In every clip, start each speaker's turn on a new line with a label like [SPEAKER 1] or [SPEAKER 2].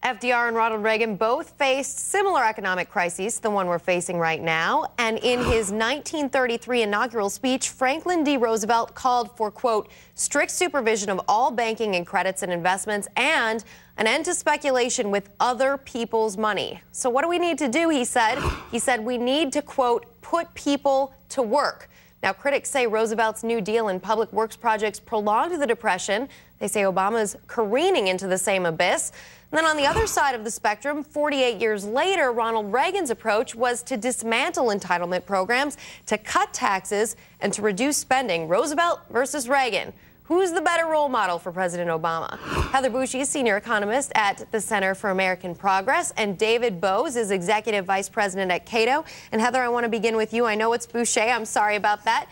[SPEAKER 1] FDR and Ronald Reagan both faced similar economic crises to the one we're facing right now. And in his 1933 inaugural speech, Franklin D. Roosevelt called for, quote, strict supervision of all banking and credits and investments and an end to speculation with other people's money. So what do we need to do, he said? He said we need to, quote, put people to work. Now, critics say Roosevelt's New Deal and public works projects prolonged the Depression. They say Obama's careening into the same abyss. And then on the other side of the spectrum, 48 years later, Ronald Reagan's approach was to dismantle entitlement programs, to cut taxes, and to reduce spending. Roosevelt versus Reagan. Who's the better role model for President Obama? Heather Boushey is senior economist at the Center for American Progress, and David Boaz is executive vice president at Cato. And Heather, I want to begin with you. I know it's Boushey. I'm sorry about that.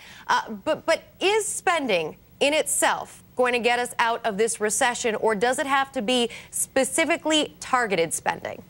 [SPEAKER 1] But is spending in itself going to get us out of this recession, or does it have to be specifically targeted spending?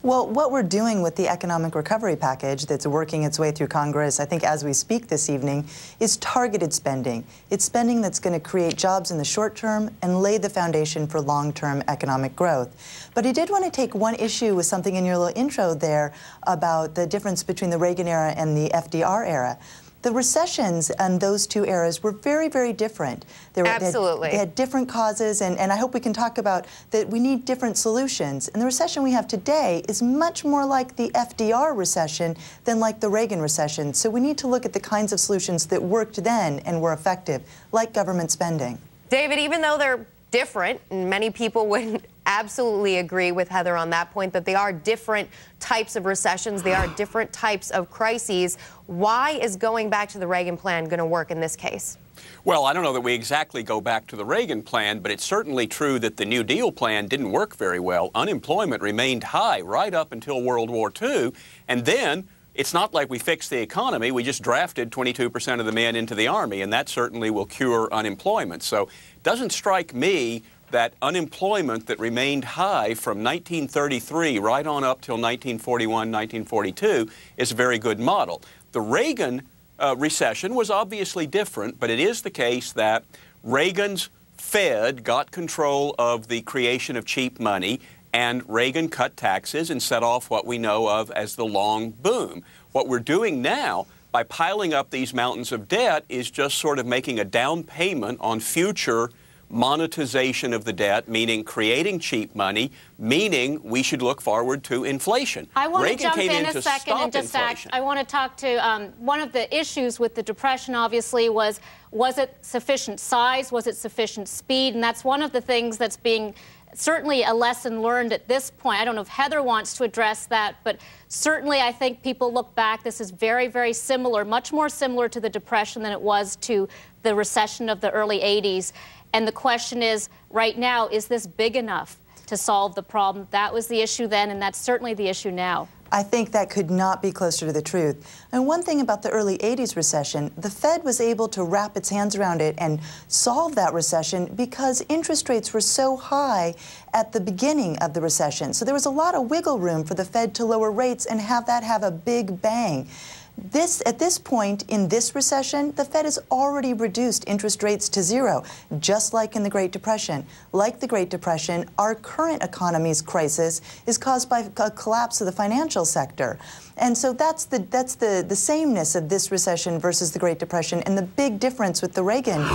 [SPEAKER 2] Well, what we're doing with the economic recovery package that's working its way through Congress, I think as we speak this evening, is targeted spending. It's spending that's going to create jobs in the short term and lay the foundation for long-term economic growth. But I did want to take one issue with something in your little intro there about the difference between the Reagan era and the FDR era. The recessions and those two eras were very, very different.
[SPEAKER 1] Absolutely.
[SPEAKER 2] They had different causes, and I hope we can talk about that we need different solutions. And the recession we have today is much more like the FDR recession than like the Reagan recession. So we need to look at the kinds of solutions that worked then and were effective, like government spending.
[SPEAKER 1] David, even though they're different, and many people would absolutely agree with Heather on that point, that they are different types of recessions, they are different types of crises. Why is going back to the Reagan plan going to work in this case?
[SPEAKER 3] Well, I don't know that we exactly go back to the Reagan plan, but it's certainly true that the New Deal plan didn't work very well. Unemployment remained high right up until World War II, and then it's not like we fixed the economy. We just drafted 22% of the men into the Army, and that certainly will cure unemployment. So it doesn't strike me that unemployment that remained high from 1933 right on up till 1941, 1942 is a very good model. The Reagan recession was obviously different, but it is the case that Reagan's Fed got control of the creation of cheap money, and Reagan cut taxes and set off what we know of as the long boom. What we're doing now by piling up these mountains of debt is just sort of making a down payment on future monetization of the debt, meaning creating cheap money, meaning we should look forward to inflation.
[SPEAKER 4] I want to jump in a second and just I want to talk to one of the issues with the Depression, obviously, was it sufficient size? Was it sufficient speed? And that's one of the things that's being certainly a lesson learned at this point. I don't know if Heather wants to address that, but certainly I think people look back. This is very, very similar, much more similar to the Depression than it was to the recession of the early 80s. And the question is, right now, is this big enough to solve the problem? That was the issue then, and that's certainly the issue now.
[SPEAKER 2] I think that could not be closer to the truth. And one thing about the early 80s recession, the Fed was able to wrap its hands around it and solve that recession because interest rates were so high at the beginning of the recession. So there was a lot of wiggle room for the Fed to lower rates and have that have a big bang. At this point in this recession, the Fed has already reduced interest rates to zero, just like in the Great Depression. Like the Great Depression, our current economy's crisis is caused by a collapse of the financial sector. And so that's the sameness of this recession versus the Great Depression, and the big difference with the Reagan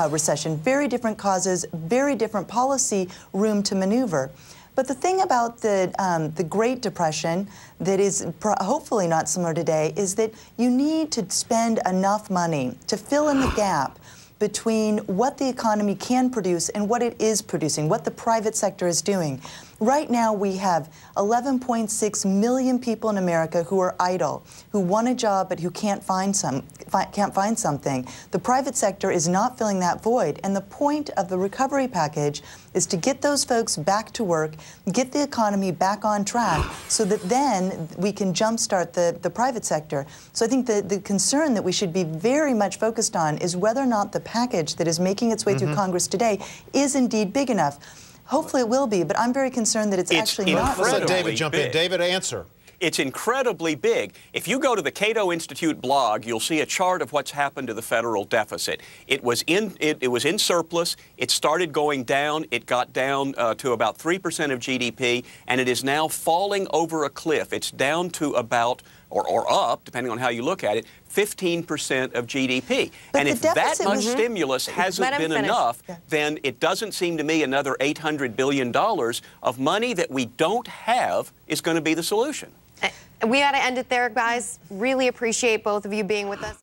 [SPEAKER 2] recession. Very different causes, very different policy room to maneuver. But the thing about the Great Depression that is hopefully not similar today is that you need to spend enough money to fill in the gap between what the economy can produce and what it is producing, what the private sector is doing. Right now we have 11.6 million people in America who are idle, who want a job but who can't find something. The private sector is not filling that void, and the point of the recovery package is to get those folks back to work, get the economy back on track so that then we can jumpstart the private sector. So I think the concern that we should be very much focused on is whether or not the package that is making its way through Congress today is indeed big enough. Hopefully it will be, but I'm very concerned that it's actually not.
[SPEAKER 5] Let David jump in. David, answer.
[SPEAKER 3] It's incredibly big. If you go to the Cato Institute blog, you'll see a chart of what's happened to the federal deficit. It was in surplus. It started going down. It got down to about 3% of GDP, and it is now falling over a cliff. It's down to about, or up, depending on how you look at it, 15% of GDP.
[SPEAKER 2] But
[SPEAKER 3] and if that much stimulus hasn't been enough, then it doesn't seem to me another $800 billion of money that we don't have is going to be the solution.
[SPEAKER 1] We got to end it there, guys. Really appreciate both of you being with us.